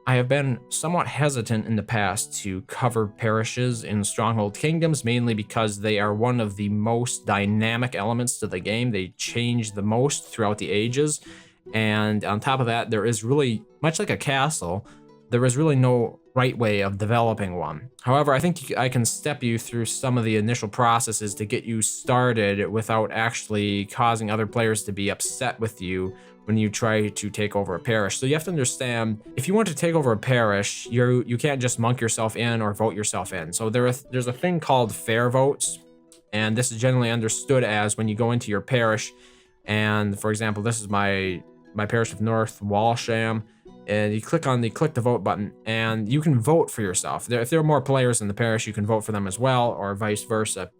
I have been somewhat hesitant in the past to cover parishes in Stronghold Kingdoms, mainly because they are one of the most dynamic elements to the game. They change the most throughout the ages, and on top of that, there is really, much like a castle, there is really no right way of developing one. However, I think I can step you through some of the initial processes to get you started without actually causing other players to be upset with you when you try to take over a parish. So you have to understand, if you want to take over a parish, you can't just monk yourself in or vote yourself in. So there's a thing called fair votes, and this is generally understood as when you go into your parish, and for example, this is my parish of North Walsham, and you click the vote button, and you can vote for yourself. If there are more players in the parish, you can vote for them as well, or vice versa.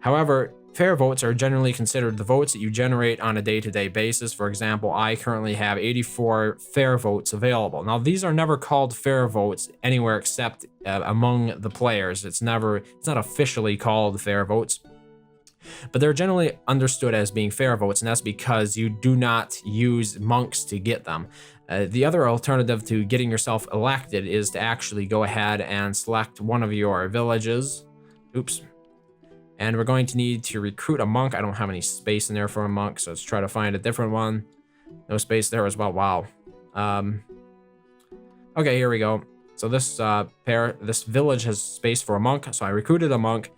However, fair votes are generally considered the votes that you generate on a day-to-day basis. For example, I currently have 84 fair votes available. Now, these are never called fair votes anywhere except among the players. It's not officially called fair votes, but they're generally understood as being fair votes, and that's because you do not use monks to get them. The other alternative to getting yourself elected is to actually go ahead and select one of your villages. Oops. And we're going to need to recruit a monk. I don't have any space in there for a monk, so let's try to find a different one. No space there as well. Wow. Okay, here we go. So this village has space for a monk, so I recruited a monk,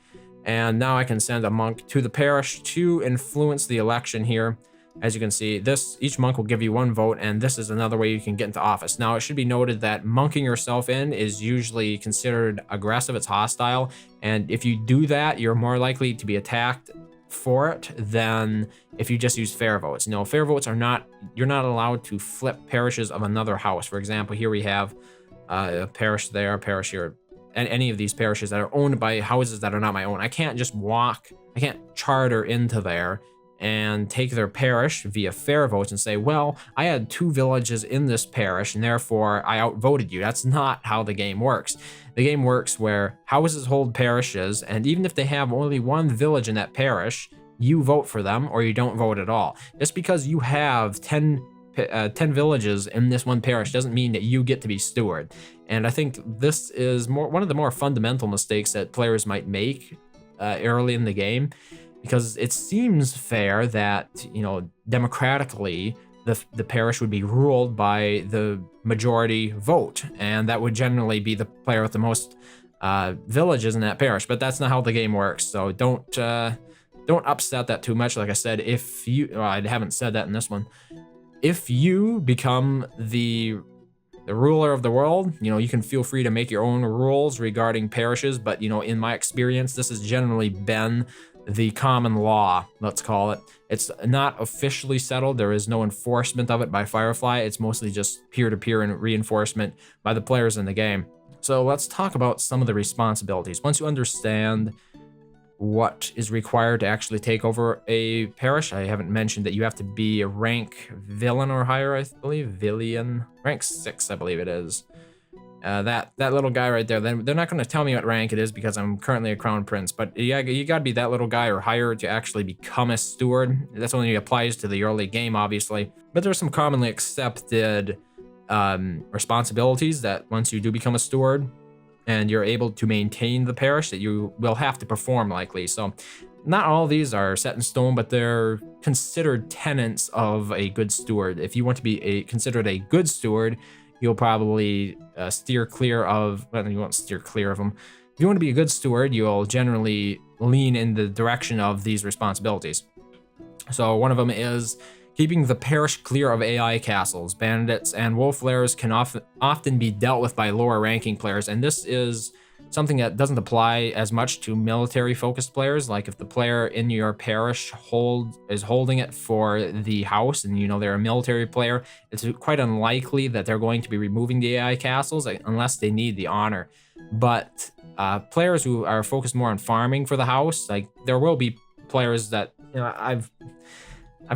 and now I can send a monk to the parish to influence the election here. As you can see, each monk will give you one vote, and this is another way you can get into office. Now, it should be noted that monking yourself in is usually considered aggressive. It's hostile, and if you do that, you're more likely to be attacked for it than if you just use fair votes. No, fair votes you're not allowed to flip parishes of another house. For example, here we have a parish there, a parish here, and any of these parishes that are owned by houses that are not my own. I can't charter into there and take their parish via fair votes and say, well, I had 2 villages in this parish and therefore I outvoted you. That's not how the game works. The game works where houses hold parishes, and even if they have only 1 village in that parish, you vote for them or you don't vote at all. Just because you have 10 villages in this one parish doesn't mean that you get to be steward. And I think this is one of the more fundamental mistakes that players might make early in the game, because it seems fair that, democratically, the parish would be ruled by the majority vote, and that would generally be the player with the most villages in that parish. But that's not how the game works, so don't upset that too much. Like I said, I haven't said that in this one. If you become the ruler of the world, you can feel free to make your own rules regarding parishes, but in my experience, this has generally been the common law, let's call it. It's not officially settled. There is no enforcement of it by Firefly. It's mostly just peer-to-peer and reinforcement by the players in the game. So let's talk about some of the responsibilities. Once you understand what is required to actually take over a parish, I haven't mentioned that you have to be a rank villain or higher, I believe. Villain, rank 6, I believe it is. That little guy right there, they're not going to tell me what rank it is because I'm currently a crown prince, but you got to be that little guy or higher to actually become a steward. That's only applies to the early game, obviously, but there's some commonly accepted responsibilities that once you do become a steward and you're able to maintain the parish, that you will have to perform likely. So not all of these are set in stone, but they're considered tenets of a good steward. If you want to be considered a good steward, you'll probably steer clear of, well, you won't steer clear of them. If you want to be a good steward, you'll generally lean in the direction of these responsibilities. So one of them is keeping the parish clear of AI castles. Bandits and wolf lairs can often be dealt with by lower ranking players, and this is something that doesn't apply as much to military focused players. Like if the player in your parish is holding it for the house and they're a military player, it's quite unlikely that they're going to be removing the AI castles unless they need the honor. But players who are focused more on farming for the house, like there will be players that I've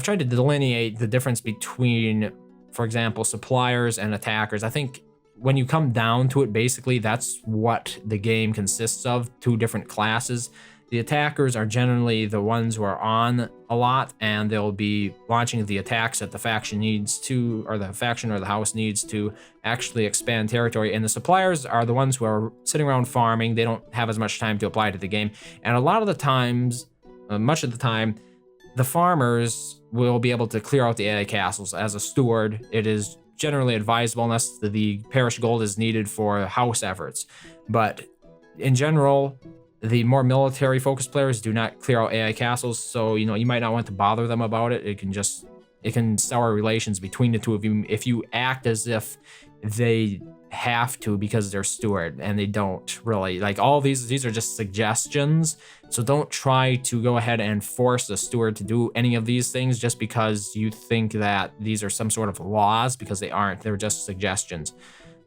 tried to delineate the difference between, for example, suppliers and attackers. I think when you come down to it, basically that's what the game consists of, 2 different classes. The attackers are generally the ones who are on a lot, and they'll be launching the attacks that the faction needs to, or the faction or the house needs to actually expand territory. And the suppliers are the ones who are sitting around farming. They don't have as much time to apply to the game. And a lot of the times, much of the time, the farmers will be able to clear out the AI castles. As a steward, it is generally advisable unless the parish gold is needed for house efforts. But in general, the more military focused players do not clear out AI castles, so you might not want to bother them about it. It can sour relations between the two of you if you act as if they have to because they're steward, and they don't really. Like, all these are just suggestions, so don't try to go ahead and force the steward to do any of these things just because you think that these are some sort of laws, because they aren't. They're just suggestions.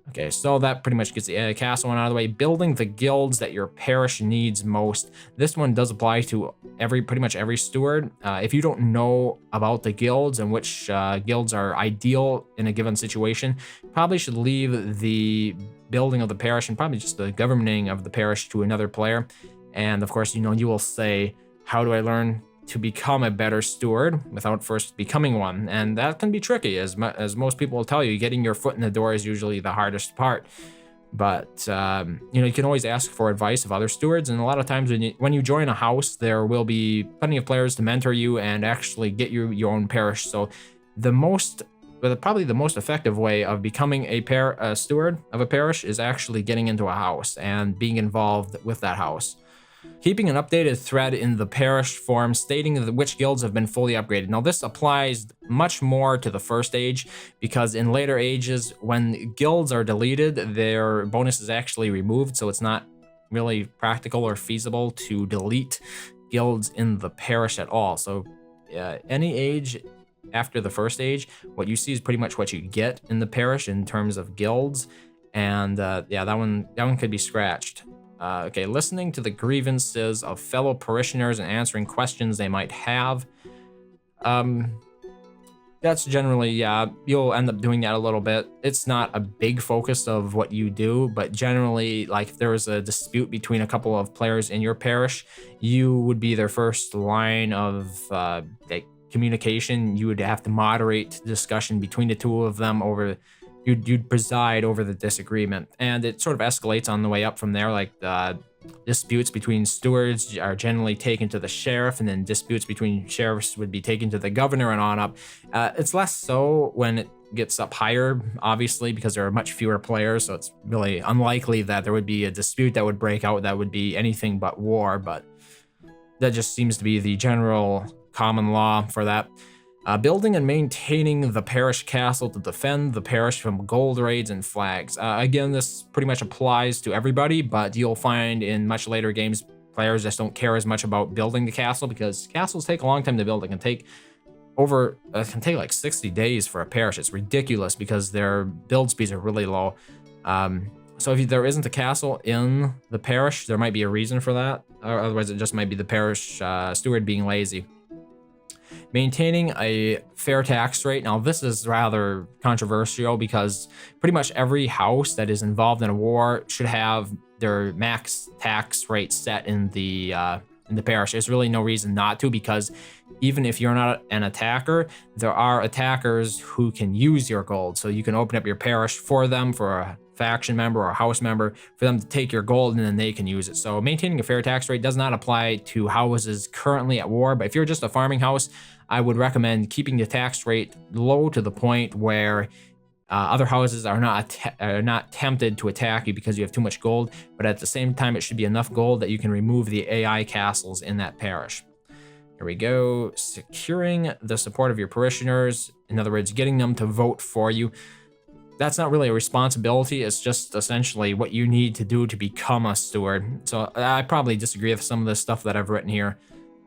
Okay, so that pretty much gets the castle one out of the way. Building the guilds that your parish needs most. This one does apply to pretty much every steward. If you don't know about the guilds and which guilds are ideal in a given situation, probably should leave the building of the parish and probably just the governing of the parish to another player. And of course, you will say, how do I learn to become a better steward without first becoming one? And that can be tricky, as most people will tell you. Getting your foot in the door is usually the hardest part. But you can always ask for advice of other stewards, and a lot of times when you join a house, there will be plenty of players to mentor you and actually get you your own parish. So probably the most effective way of becoming a steward of a parish is actually getting into a house and being involved with that house. Keeping an updated thread in the parish forum stating which guilds have been fully upgraded. Now, this applies much more to the first age, because in later ages, when guilds are deleted, their bonus is actually removed, so it's not really practical or feasible to delete guilds in the parish at all. So any age after the first age, what you see is pretty much what you get in the parish in terms of guilds, and yeah, that one could be scratched. Okay, listening to the grievances of fellow parishioners and answering questions they might have. That's generally, yeah, you'll end up doing that a little bit. It's not a big focus of what you do, but generally, like, if there was a dispute between a couple of players in your parish, you would be their first line of communication. You would have to moderate discussion between the two of them You'd preside over the disagreement, and it sort of escalates on the way up from there. Like, disputes between stewards are generally taken to the sheriff, and then disputes between sheriffs would be taken to the governor, and on up. It's less so when it gets up higher, obviously, because there are much fewer players, so it's really unlikely that there would be a dispute that would break out that would be anything but war, but that just seems to be the general common law for that. Building and maintaining the parish castle to defend the parish from gold raids and flags. Again, this pretty much applies to everybody, but you'll find in much later games, players just don't care as much about building the castle, because castles take a long time to build. It can take like 60 days for a parish. It's ridiculous because their build speeds are really low. So if there isn't a castle in the parish, there might be a reason for that. Or otherwise, it just might be the parish steward being lazy. Maintaining a fair tax rate. Now, this is rather controversial because pretty much every house that is involved in a war should have their max tax rate set in the parish. There's really no reason not to, because even if you're not an attacker, there are attackers who can use your gold. So you can open up your parish for them, for a faction member or a house member, for them to take your gold, and then they can use it. So maintaining a fair tax rate does not apply to houses currently at war, but if you're just a farming house, I would recommend keeping the tax rate low to the point where other houses are not tempted to attack you because you have too much gold, but at the same time, it should be enough gold that you can remove the AI castles in that parish. Here we go. Securing the support of your parishioners. In other words, getting them to vote for you. That's not really a responsibility. It's just essentially what you need to do to become a steward. So I probably disagree with some of the stuff that I've written here.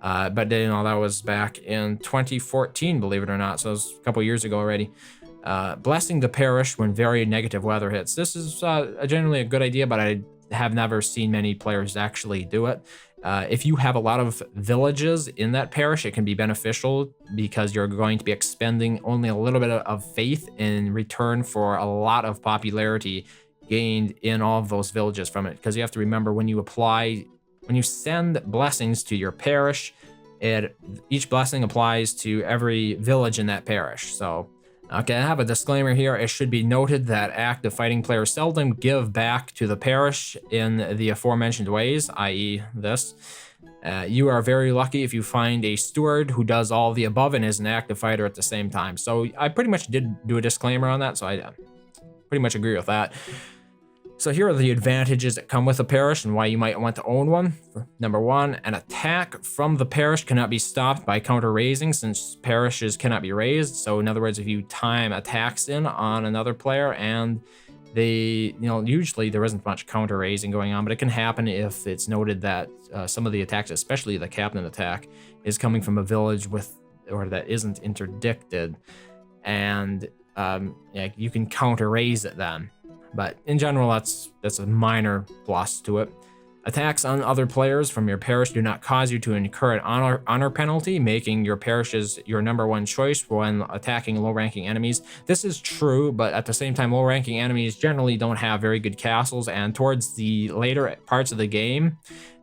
But that was back in 2014, believe it or not. So it was a couple years ago already. Blessing the parish when very negative weather hits. This is generally a good idea, but I have never seen many players actually do it. If you have a lot of villages in that parish, it can be beneficial because you're going to be expending only a little bit of faith in return for a lot of popularity gained in all of those villages from it. Because you have to remember, when you when you send blessings to your parish, each blessing applies to every village in that parish. So, okay, I have a disclaimer here. It should be noted that active fighting players seldom give back to the parish in the aforementioned ways, i.e. this. You are very lucky if you find a steward who does all the above and is an active fighter at the same time. So I pretty much did do a disclaimer on that, so I pretty much agree with that. So here are the advantages that come with a parish and why you might want to own one. Number 1, an attack from the parish cannot be stopped by counter raising since parishes cannot be raised. So in other words, if you time attacks in on another player and they, usually there isn't much counter raising going on, but it can happen if it's noted that some of the attacks, especially the captain attack, is coming from a village or that isn't interdicted, and you can counter raise it then. But in general, that's a minor plus to it. Attacks on other players from your parish do not cause you to incur an honor penalty, making your parishes your #1 choice when attacking low-ranking enemies. This is true, but at the same time, low-ranking enemies generally don't have very good castles, and towards the later parts of the game,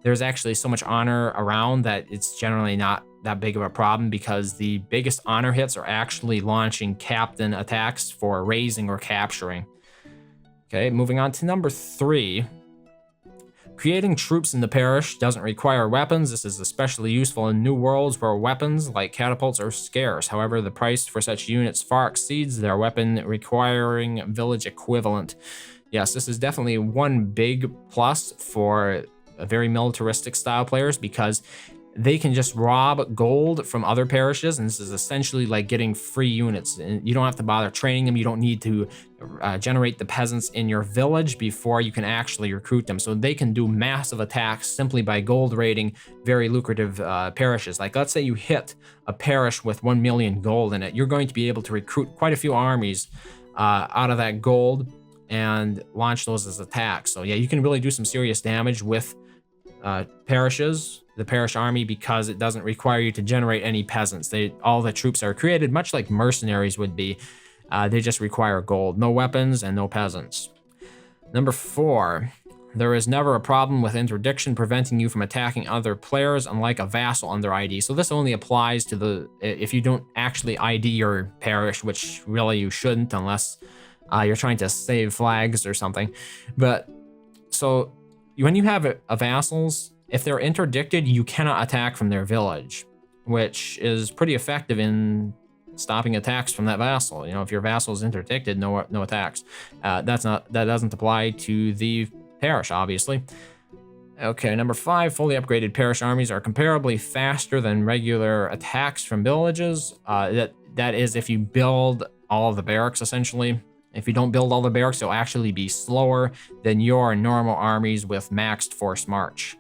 there's actually so much honor around that it's generally not that big of a problem, because the biggest honor hits are actually launching captain attacks for raising or capturing. Okay, moving on to number 3. Creating troops in the parish doesn't require weapons. This is especially useful in new worlds where weapons like catapults are scarce. However, the price for such units far exceeds their weapon requiring village equivalent. Yes, this is definitely one big plus for very militaristic style players, because they can just rob gold from other parishes, and this is essentially like getting free units. And you don't have to bother training them. You don't need to generate the peasants in your village before you can actually recruit them. So they can do massive attacks simply by gold raiding very lucrative parishes. Like, let's say you hit a parish with 1 million gold in it. You're going to be able to recruit quite a few armies out of that gold and launch those as attacks. So yeah, you can really do some serious damage with parishes, the parish army, because it doesn't require you to generate any peasants. All the troops are created much like mercenaries would be. They just require gold, no weapons and no peasants. Number 4, there is never a problem with interdiction preventing you from attacking other players, unlike a vassal under ID. So this only applies to if you don't actually ID your parish, which really you shouldn't unless you're trying to save flags or something. But so when you have vassals, if they're interdicted, you cannot attack from their village, which is pretty effective in stopping attacks from that vassal. If your vassal is interdicted, no attacks. That doesn't apply to the parish, obviously. Okay, number 5, fully upgraded parish armies are comparably faster than regular attacks from villages. That is if you build all of the barracks, essentially. If you don't build all the barracks, you'll actually be slower than your normal armies with maxed force march.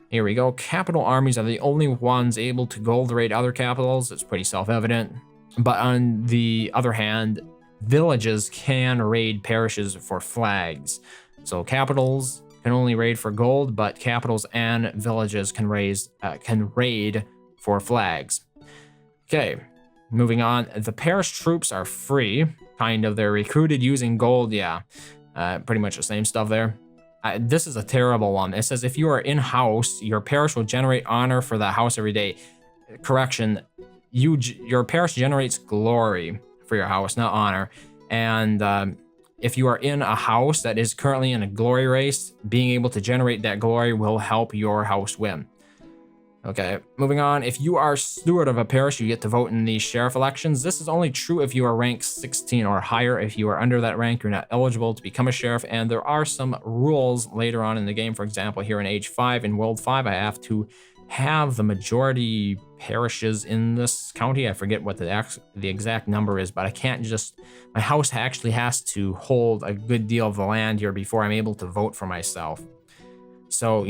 Here we go. Capital armies are the only ones able to gold raid other capitals. It's pretty self-evident. But on the other hand, villages can raid parishes for flags. So capitals can only raid for gold, but capitals and villages can raid for flags. Okay, moving on. The parish troops are free. Kind of. They're recruited using gold. Yeah, pretty much the same stuff there. This is a terrible one. It says if you are in-house, your parish will generate honor for that house every day. Correction, your parish generates glory for your house, not honor. And if you are in a house that is currently in a glory race, being able to generate that glory will help your house win. Okay, moving on. If you are steward of a parish, you get to vote in the sheriff elections. This is only true if you are rank 16 or higher. If you are under that rank, you're not eligible to become a sheriff. And there are some rules later on in the game. For example, here in Age 5, in World 5, I have to have the majority parishes in this county. I forget what the exact number is, but I can't just... My house actually has to hold a good deal of the land here before I'm able to vote for myself. So,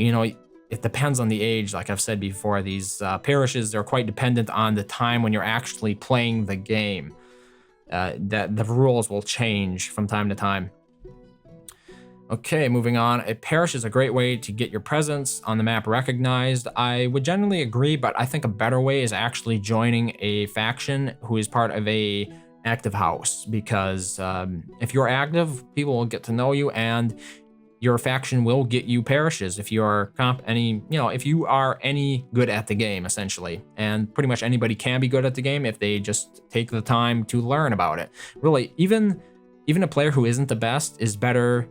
it depends on the age. Like I've said before, these parishes, they're quite dependent on the time when you're actually playing the game. That the rules will change from time to time. Okay, moving on. A parish is a great way to get your presence on the map recognized. I would generally agree, but I think a better way is actually joining a faction who is part of a active house, because if you're active, people will get to know you, and your faction will get you parishes if you are if you are any good at the game, essentially. And pretty much anybody can be good at the game if they just take the time to learn about it. Really, even a player who isn't the best is better.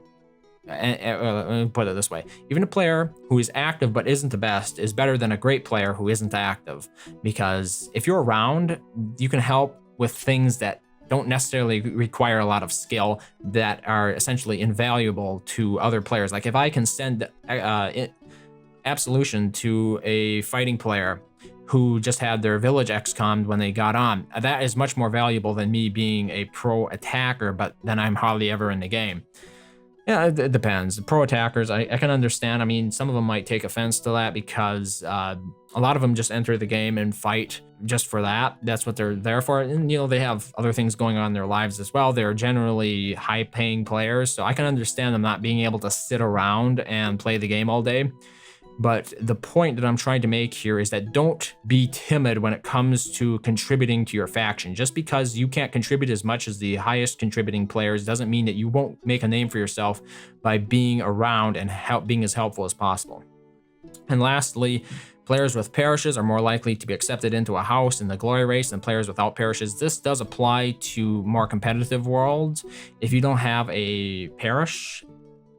Let me put it this way: even a player who is active but isn't the best is better than a great player who isn't active, because if you're around, you can help with things that don't necessarily require a lot of skill, that are essentially invaluable to other players. Like if I can send absolution to a fighting player who just had their village XCOM'd when they got on, that is much more valuable than me being a pro attacker, but then I'm hardly ever in the game. Yeah, it depends. Pro attackers, I can understand. I mean, some of them might take offense to that because a lot of them just enter the game and fight just for that. That's what they're there for. And, they have other things going on in their lives as well. They're generally high-paying players, so I can understand them not being able to sit around and play the game all day. But the point that I'm trying to make here is that don't be timid when it comes to contributing to your faction. Just because you can't contribute as much as the highest contributing players doesn't mean that you won't make a name for yourself by being around and being as helpful as possible. And lastly, players with parishes are more likely to be accepted into a house in the glory race than players without parishes. This does apply to more competitive worlds. If you don't have a parish,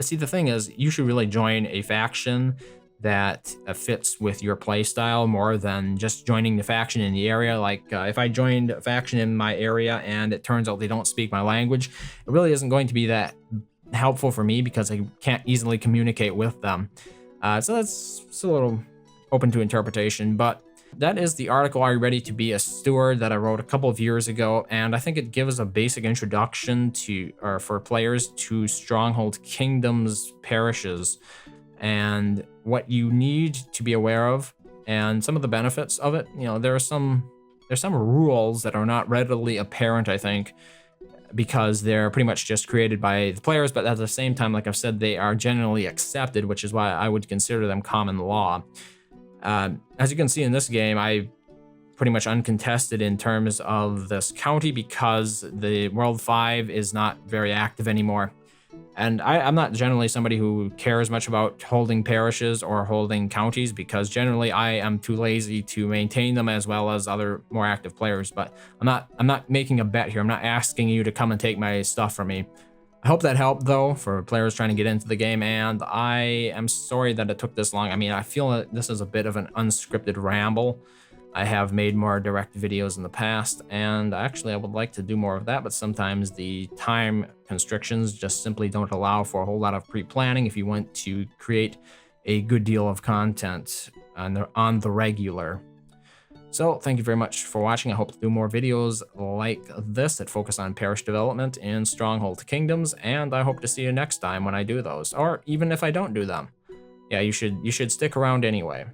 see, the thing is, you should really join a faction that fits with your playstyle more than just joining the faction in the area. Like if I joined a faction in my area and it turns out they don't speak my language, it really isn't going to be that helpful for me because I can't easily communicate with them. So that's a little open to interpretation, but that is the article, Are You Ready to Be a Steward, that I wrote a couple of years ago, and I think it gives a basic introduction for players to Stronghold Kingdoms parishes, and what you need to be aware of, and some of the benefits of it. There's some rules that are not readily apparent, I think, because they're pretty much just created by the players, but at the same time, like I've said, they are generally accepted, which is why I would consider them common law. As you can see in this game, I pretty much uncontested in terms of this county because the World 5 is not very active anymore. And I'm not generally somebody who cares much about holding parishes or holding counties, because generally I am too lazy to maintain them, as well as other more active players. But I'm not making a bet here. I'm not asking you to come and take my stuff from me. I hope that helped, though, for players trying to get into the game, and I am sorry that it took this long. I mean, I feel that this is a bit of an unscripted ramble. I have made more direct videos in the past, and actually I would like to do more of that, but sometimes the time constrictions just simply don't allow for a whole lot of pre-planning if you want to create a good deal of content on the regular. So thank you very much for watching. I hope to do more videos like this that focus on parish development in Stronghold Kingdoms, and I hope to see you next time when I do those, or even if I don't do them. Yeah, you should stick around anyway.